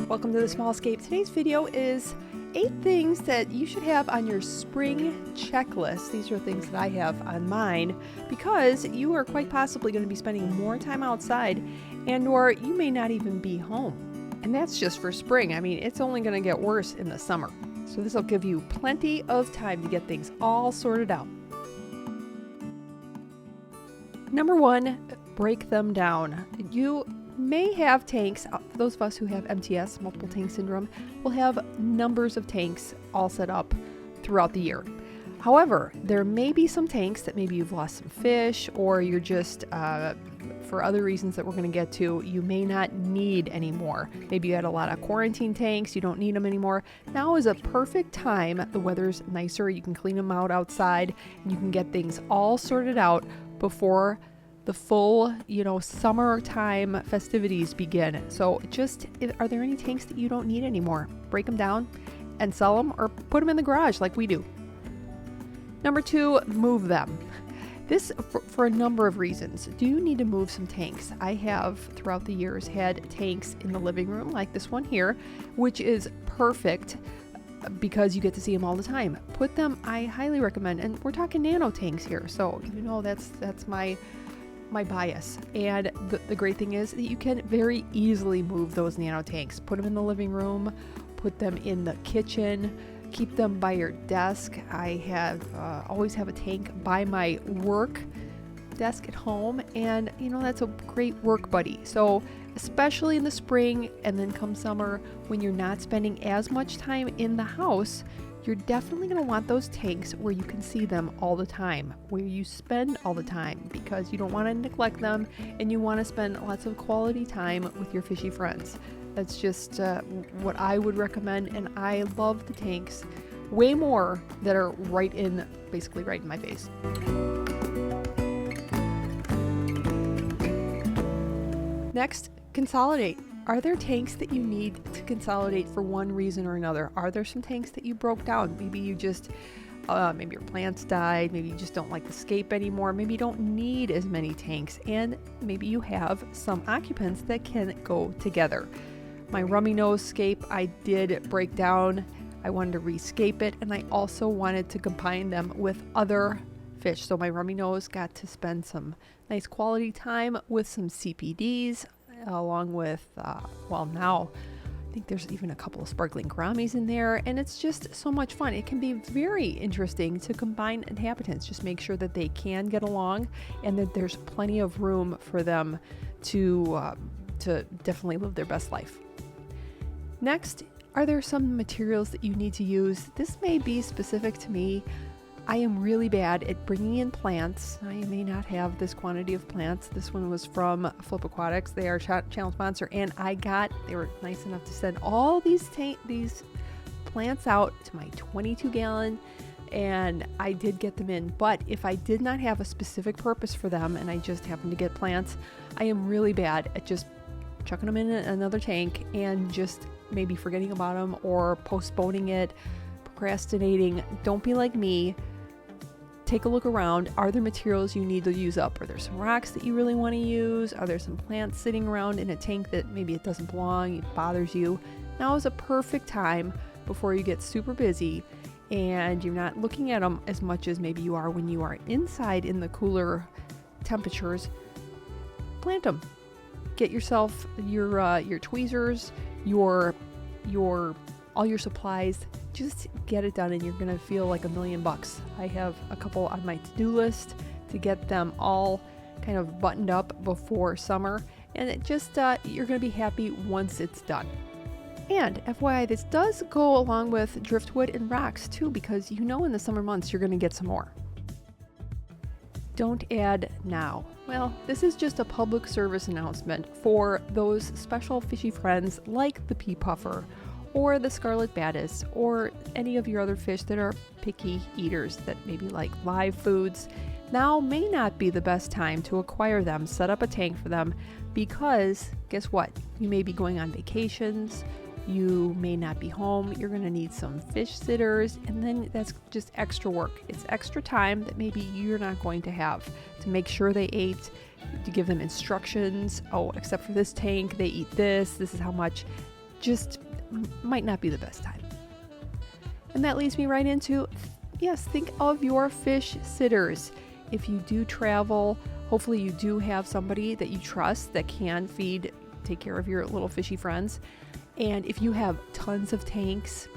Welcome to the Small Scape. Today's video is 8 things that you should have on your spring checklist. These are things that I have on mine because you are quite possibly going to be spending more time outside or you may not even be home. And that's just for spring. I mean, it's only going to get worse in the summer. So this will give you plenty of time to get things all sorted out. Number 1, break them down. You may have tanks. Those of us who have MTS, multiple tank syndrome, will have numbers of tanks all set up throughout the year. However, there may be some tanks that maybe you've lost some fish, or you're just, for other reasons that we're going to get to, you may not need anymore. Maybe you had a lot of quarantine tanks, you don't need them anymore. Now is a perfect time. The weather's nicer, you can clean them out outside, and you can get things all sorted out before the full, summertime festivities begin. So are there any tanks that you don't need anymore? Break them down and sell them, or put them in the garage like we do. Number 2, move them. This for a number of reasons. Do you need to move some tanks? I have throughout the years had tanks in the living room like this one here, which is perfect because you get to see them all the time. Put them, I highly recommend, and we're talking nano tanks here, so that's my bias. And the great thing is that you can very easily move those nano tanks. Put them in the living room, put them in the kitchen, keep them by your desk. I have always have a tank by my work desk at home, and that's a great work buddy. So especially in the spring and then come summer, when you're not spending as much time in the house, you're definitely going to want those tanks where you can see them all the time, where you spend all the time, because you don't want to neglect them and you want to spend lots of quality time with your fishy friends. That's just what I would recommend, and I love the tanks way more that are basically right in my face. Next, consolidate. Are there tanks that you need to consolidate for one reason or another? Are there some tanks that you broke down? Maybe you just, maybe your plants died. Maybe you just don't like the Scape anymore. Maybe you don't need as many tanks. And maybe you have some occupants that can go together. My rummy nose Scape, I did break down. I wanted to rescape it. And I also wanted to combine them with other fish. So my rummy nose got to spend some nice quality time with some CPDs, along with, now I think there's even a couple of sparkling gouramis in there, and it's just so much fun. It can be very interesting to combine inhabitants. Just make sure that they can get along and that there's plenty of room for them to definitely live their best life. Next, are there some materials that you need to use? This may be specific to me. I am really bad at bringing in plants. I may not have this quantity of plants. This one was from Flip Aquatics. They are a channel sponsor, and they were nice enough to send all these plants out to my 22-gallon, and I did get them in. But if I did not have a specific purpose for them and I just happened to get plants, I am really bad at just chucking them in another tank and just maybe forgetting about them or postponing it, procrastinating. Don't be like me. Take a look around. Are there materials you need to use up? Are there some rocks that you really want to use? Are there some plants sitting around in a tank that maybe it doesn't belong, it bothers you? Now is a perfect time before you get super busy and you're not looking at them as much as maybe you are when you are inside in the cooler temperatures. Plant them. Get yourself your tweezers, all your supplies. Just get it done and you're going to feel like $1 million. I have a couple on my to-do list to get them all kind of buttoned up before summer, and it just you're going to be happy once it's done. And FYI, this does go along with driftwood and rocks too, because in the summer months you're going to get some more. Don't add now. Well, this is just a public service announcement for those special fishy friends like the pea puffer or the scarlet batis, or any of your other fish that are picky eaters that maybe like live foods. Now may not be the best time to acquire them, set up a tank for them, because guess what? You may be going on vacations, you may not be home, you're going to need some fish sitters, and then that's just extra work. It's extra time that maybe you're not going to have to make sure they ate, to give them instructions. Oh, except for this tank, they eat this. This is how much. just might not be the best time. And that leads me right into, yes, think of your fish sitters. If you do travel, hopefully you do have somebody that you trust that can take care of your little fishy friends. And if you have tons of tanks,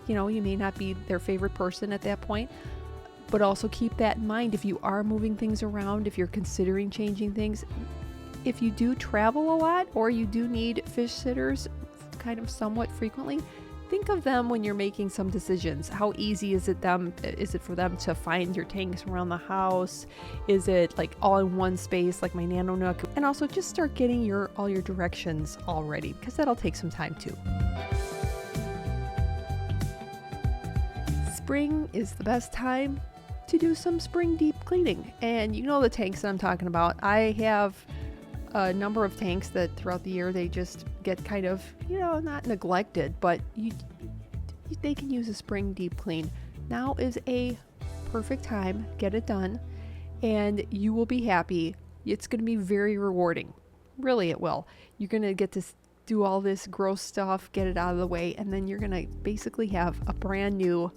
you may not be their favorite person at that point, but also keep that in mind. If you are moving things around, if you're considering changing things, if you do travel a lot or you do need fish sitters kind of somewhat frequently, think of them when you're making some decisions. How easy is it for them to find your tanks around the house? Is it like all in one space like my Nano Nook? And also just start getting all your directions all ready, because that'll take some time too. Spring is the best time to do some spring deep cleaning. And the tanks that I'm talking about. I have a number of tanks that throughout the year they just get kind of, not neglected, but they can use a spring deep clean. Now is a perfect time. Get it done and you will be happy. It's going to be very rewarding. Really, it will. You're going to get to do all this gross stuff, get it out of the way, and then you're going to basically have a brand new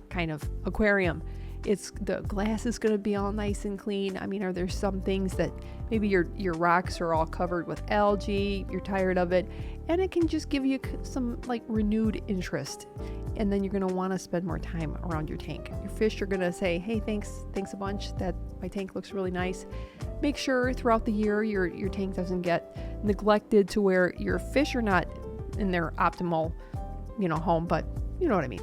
kind of aquarium. The glass is going to be all nice and clean. I mean, are there some things that maybe your rocks are all covered with algae, you're tired of it, and it can just give you some like renewed interest. And then you're going to want to spend more time around your tank. Your fish are going to say, hey, thanks a bunch, that my tank looks really nice. Make sure throughout the year your tank doesn't get neglected to where your fish are not in their optimal, home, but you know what I mean.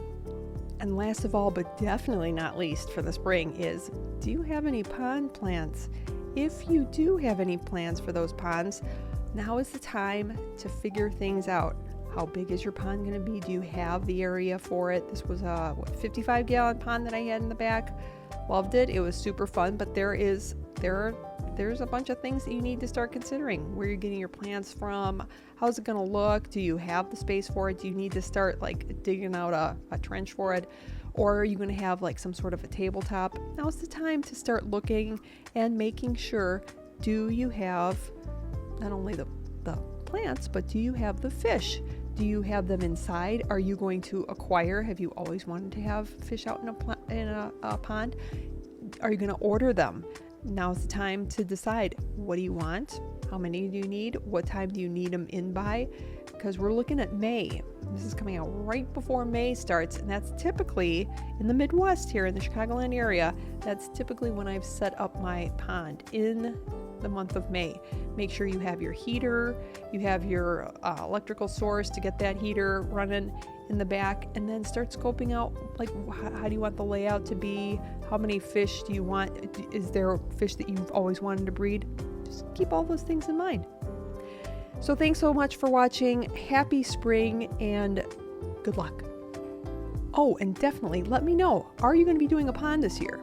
And last of all, but definitely not least for the spring is, do you have any pond plants? If you do have any plans for those ponds, now is the time to figure things out. How big is your pond going to be? Do you have the area for it? This was a 55-gallon pond that I had in the back. Loved it. It was super fun, but there's a bunch of things that you need to start considering. Where you're getting your plants from, how's it going to look? Do you have the space for it? Do you need to start like digging out a trench for it? Or are you going to have like some sort of a tabletop? Now's the time to start looking and making sure, do you have not only the plants, but do you have the fish? Do you have them inside? Are you going to acquire? Have you always wanted to have fish out in a pond? Are you going to order them? Now's the time to decide, what do you want? How many do you need? What time do you need them in by? Because we're looking at May. This is coming out right before May starts, and that's typically in the Midwest here in the Chicagoland area. That's typically when I've set up my pond, in the month of May. Make sure you have your heater, you have your electrical source to get that heater running in the back, and then start scoping out like how do you want the layout to be? How many fish do you want? Is there fish that you've always wanted to breed? Just keep all those things in mind. So thanks so much for watching. Happy spring and good luck. Oh, and definitely let me know, are you going to be doing a pond this year?